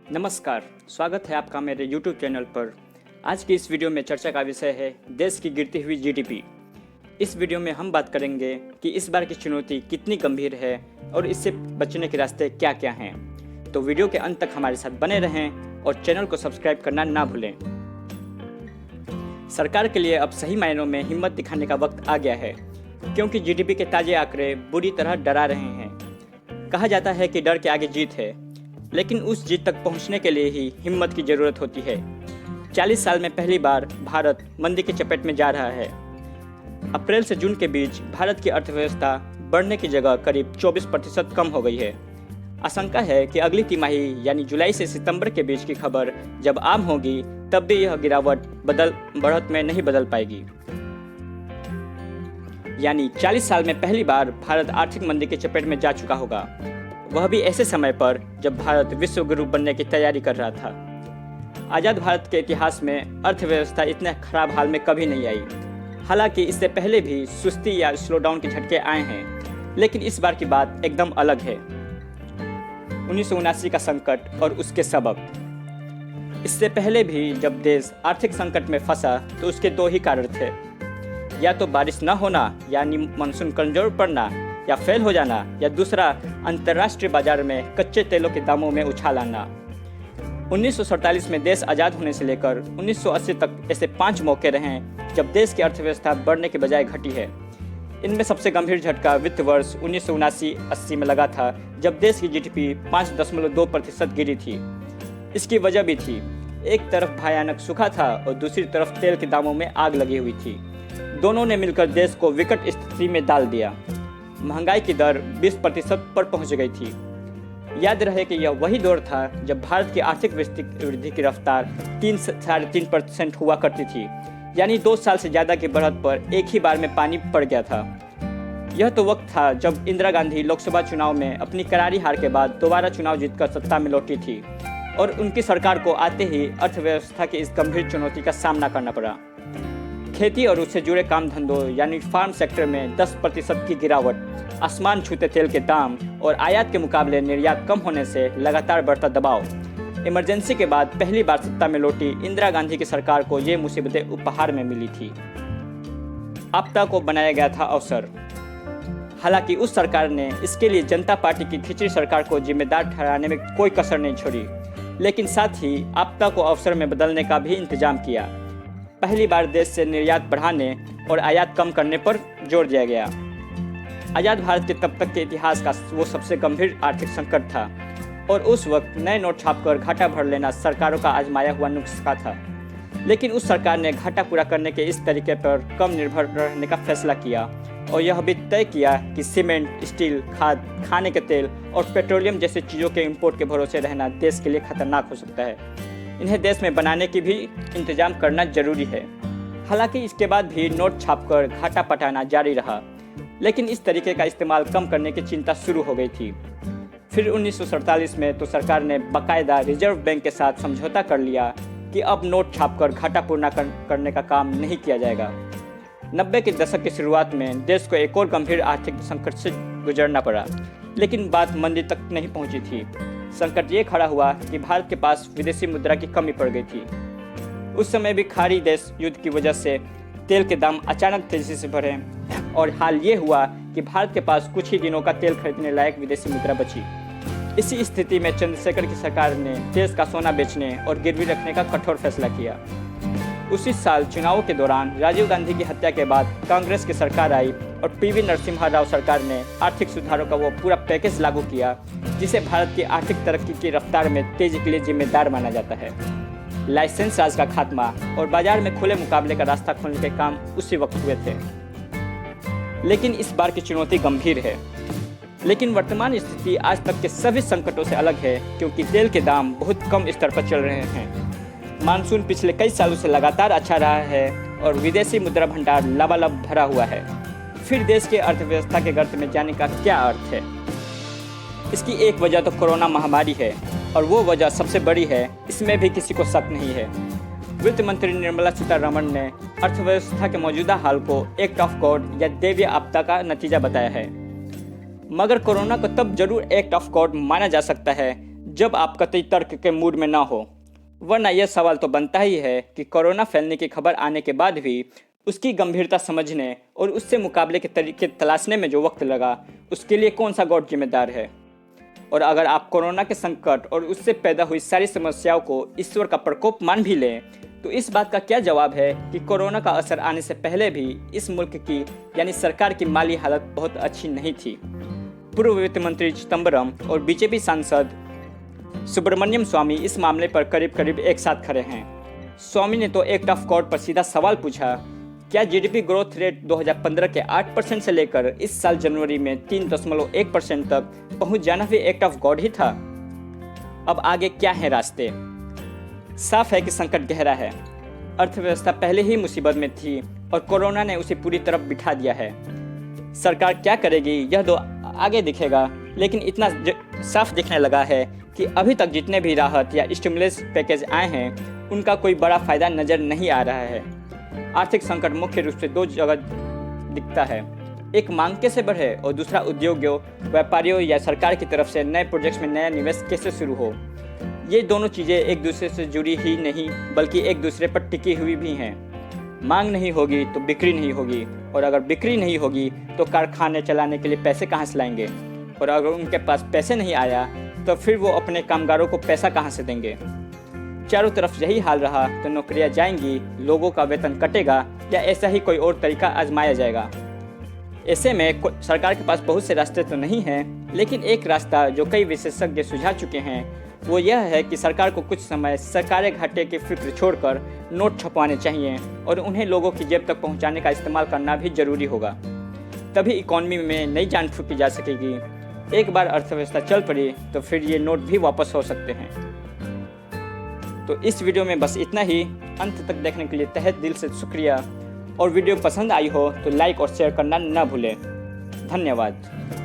नमस्कार, स्वागत है आपका मेरे YouTube चैनल पर। आज की इस वीडियो में चर्चा का विषय है देश की गिरती हुई जीडीपी। इस वीडियो में हम बात करेंगे कि इस बार की चुनौती कितनी गंभीर है और इससे बचने के रास्ते क्या क्या हैं। तो वीडियो के अंत तक हमारे साथ बने रहें और चैनल को सब्सक्राइब करना ना भूलें। सरकार के लिए अब सही मायनों में हिम्मत दिखाने का वक्त आ गया है, क्योंकि जीडीपी के ताजे आंकड़े बुरी तरह डरा रहे हैं। कहा जाता है कि डर के आगे जीत है, लेकिन उस जीत तक पहुंचने के लिए ही हिम्मत की जरूरत होती है। 40 साल में पहली बार भारत मंदी की चपेट में जा रहा है। अप्रैल से जून के बीच भारत की अर्थव्यवस्था बढ़ने की जगह करीब 24% कम हो गई है। आशंका है कि अगली तिमाही यानी जुलाई से सितंबर के बीच की खबर जब आम होगी, तब भी यह गिरावट बढ़त में नहीं बदल पाएगी। यानी 40 साल में पहली बार भारत आर्थिक मंदी की चपेट में जा चुका होगा, वह भी ऐसे समय पर जब भारत विश्व गुरु बनने की तैयारी कर रहा था। आज़ाद भारत के इतिहास में अर्थव्यवस्था इतने खराब हाल में कभी नहीं आई। हालांकि इससे पहले भी सुस्ती या स्लोडाउन के झटके आए हैं, लेकिन इस बार की बात एकदम अलग है। 1979 का संकट और उसके सबब। इससे पहले भी जब देश आर्थिक संकट में फंसा तो उसके दो ही कारण थे, या तो बारिश न होना यानी मानसून कमजोर पड़ना या फेल हो जाना, या दूसरा अंतर्राष्ट्रीय बाजार में कच्चे तेलों के दामों में उछाल आना। 1947 में देश आज़ाद होने से लेकर 1980 तक ऐसे 5 मौके रहे हैं जब देश की अर्थव्यवस्था बढ़ने के बजाय घटी है। इनमें सबसे गंभीर झटका वित्त वर्ष 1979-80 में लगा था, जब देश की जीडीपी 5.2% गिरी थी। इसकी वजह भी थी, एक तरफ भयानक सूखा था और दूसरी तरफ तेल के दामों में आग लगी हुई थी। दोनों ने मिलकर देश को विकट स्थिति में डाल दिया। महंगाई की दर 20% पर पहुंच गई थी। याद रहे कि यह वही दौर था जब भारत की आर्थिक वृद्धि की रफ्तार 3-3.5% हुआ करती थी, यानी 2 साल से ज़्यादा की बढ़त पर एक ही बार में पानी पड़ गया था। यह तो वक्त था जब इंदिरा गांधी लोकसभा चुनाव में अपनी करारी हार के बाद दोबारा चुनाव जीतकर सत्ता में लौटी थी, और उनकी सरकार को आते ही अर्थव्यवस्था की इस गंभीर चुनौती का सामना करना पड़ा। खेती और उससे जुड़े काम धंधों यानी फार्म सेक्टर में 10% की गिरावट, आसमान छूते तेल के दाम और आयात के मुकाबले निर्यात कम होने से लगातार बढ़ता दबाव। इमरजेंसी के बाद पहली बार सत्ता में लौटी इंदिरा गांधी की सरकार को ये मुसीबतें उपहार में मिली थी। आपदा को बनाया गया था अवसर। हालांकि उस सरकार ने इसके लिए जनता पार्टी की खिचड़ी सरकार को जिम्मेदार ठहराने में कोई कसर नहीं छोड़ी, लेकिन साथ ही आपदा को अवसर में बदलने का भी इंतजाम किया। पहली बार देश से निर्यात बढ़ाने और आयात कम करने पर जोर दिया गया। आज़ाद भारत के तब तक के इतिहास का वो सबसे गंभीर आर्थिक संकट था, और उस वक्त नए नोट छापकर घाटा भर लेना सरकारों का आजमाया हुआ नुस्खा था। लेकिन उस सरकार ने घाटा पूरा करने के इस तरीके पर कम निर्भर रहने का फैसला किया, और यह भी तय किया कि सीमेंट, स्टील, खाद, खाने के तेल और पेट्रोलियम जैसे चीज़ों के इंपोर्ट के भरोसे रहना देश के लिए खतरनाक हो सकता है। इन्हें देश में बनाने की भी इंतजाम करना जरूरी है। हालांकि इसके बाद भी नोट छापकर घाटा पटाना जारी रहा, लेकिन इस तरीके का इस्तेमाल कम करने की चिंता शुरू हो गई थी। फिर 1947 में तो सरकार ने बाकायदा रिजर्व बैंक के साथ समझौता कर लिया कि अब नोट छापकर घाटा पूरा करने का काम नहीं किया जाएगा। 90 के दशक की शुरुआत में देश को एक और गंभीर आर्थिक संकट से गुजरना पड़ा, लेकिन बात मंदी तक नहीं पहुंची थी। संकट ये खड़ा हुआ कि भारत के पास विदेशी मुद्रा की कमी पड़ गई थी। उस समय भी खाड़ी देश युद्ध की वजह से तेल के दाम अचानक तेजी से बढ़े, और हाल ये हुआ कि भारत के पास कुछ ही दिनों का तेल खरीदने लायक विदेशी मुद्रा बची। इसी स्थिति में चंद्रशेखर की सरकार ने देश का सोना बेचने और गिरवी रखने का कठोर फैसला किया। उसी साल चुनावों के दौरान राजीव गांधी की हत्या के बाद कांग्रेस की सरकार आई, और पीवी नरसिम्हा राव सरकार ने आर्थिक सुधारों का वो पूरा पैकेज लागू किया जिसे भारत की आर्थिक तरक्की की रफ्तार में तेजी के लिए जिम्मेदार माना जाता है। लाइसेंस राज का खात्मा और बाजार में खुले मुकाबले का रास्ता खोलने के काम उसी वक्त हुए थे। लेकिन इस बार की चुनौती गंभीर है। लेकिन वर्तमान स्थिति आज तक के सभी संकटों से अलग है, क्योंकि तेल के दाम बहुत कम स्तर पर चल रहे हैं। मानसून पिछले कई सालों से लगातार अच्छा रहा है, और विदेशी मुद्रा भंडार लबालब भरा हुआ है। फिर देश की अर्थव्यवस्था के गर्त में जाने का क्या अर्थ है? इसकी एक वजह तो कोरोना महामारी है, और वो वजह सबसे बड़ी है, इसमें भी किसी को शक नहीं है। वित्त मंत्री निर्मला सीतारमण ने अर्थव्यवस्था के मौजूदा हाल को एक्ट ऑफ गॉड या दैवीय आपदा का नतीजा बताया है। मगर कोरोना को तब जरूर एक्ट ऑफ गॉड माना जा सकता है जब आप कतई तर्क के मूड में ना हो। वरना यह सवाल तो बनता ही है कि कोरोना फैलने की खबर आने के बाद भी उसकी गंभीरता समझने और उससे मुकाबले के तरीके तलाशने में जो वक्त लगा, उसके लिए कौन सा गॉड जिम्मेदार है। और अगर आप कोरोना के संकट और उससे पैदा हुई सारी समस्याओं को ईश्वर का प्रकोप मान भी लें, तो इस बात का क्या जवाब है कि कोरोना का असर आने से पहले भी इस मुल्क की यानी सरकार की माली हालत बहुत अच्छी नहीं थी। पूर्व वित्त मंत्री चिदंबरम और बीजेपी सांसद सुब्रमण्यम स्वामी इस मामले पर करीब करीब एक साथ खड़े हैं। स्वामी ने तो एक टफ कोर्ट पर सीधा सवाल पूछा, क्या जीडीपी ग्रोथ रेट 2015 के 8% से लेकर इस साल जनवरी में 3.1% तक पहुंच जाना भी एक टफ गॉड ही था। अब आगे क्या है रास्ते? साफ है कि संकट गहरा है। अर्थव्यवस्था पहले ही मुसीबत में थी और कोरोना ने उसे पूरी तरफ बिठा दिया है। सरकार क्या करेगी यह तो आगे दिखेगा, लेकिन इतना साफ दिखने लगा है कि अभी तक जितने भी राहत या स्टिमुलस पैकेज आए हैं उनका कोई बड़ा फायदा नजर नहीं आ रहा है। आर्थिक संकट मुख्य रूप से दो जगह दिखता है, एक मांग कैसे बढ़े और दूसरा उद्योगों, व्यापारियों या सरकार की तरफ से नए प्रोजेक्ट्स में नया निवेश कैसे शुरू हो। ये दोनों चीज़ें एक दूसरे से जुड़ी ही नहीं बल्कि एक दूसरे पर टिकी हुई भी हैं। मांग नहीं होगी तो बिक्री नहीं होगी, और अगर बिक्री नहीं होगी तो कारखाने चलाने के लिए पैसे कहाँ से लाएंगे, और अगर उनके पास पैसे नहीं आया तो फिर वो अपने कामगारों को पैसा कहाँ से देंगे। चारों तरफ यही हाल रहा तो नौकरियां जाएंगी, लोगों का वेतन कटेगा या ऐसा ही कोई और तरीका आजमाया जाएगा। ऐसे में सरकार के पास बहुत से रास्ते तो नहीं हैं, लेकिन एक रास्ता जो कई विशेषज्ञ सुझा चुके हैं वो यह है कि सरकार को कुछ समय सरकारी घाटे की फिक्र छोड़कर नोट छपवाने चाहिए और उन्हें लोगों की जेब तक पहुंचाने का इस्तेमाल करना भी जरूरी होगा। तभी इकॉनमी में नई जान फूंकी जा सकेगी। एक बार अर्थव्यवस्था चल पड़ी तो फिर ये नोट भी वापस हो सकते हैं। तो इस वीडियो में बस इतना ही। अंत तक देखने के लिए तहे दिल से शुक्रिया, और वीडियो पसंद आई हो तो लाइक और शेयर करना न भूलें। धन्यवाद।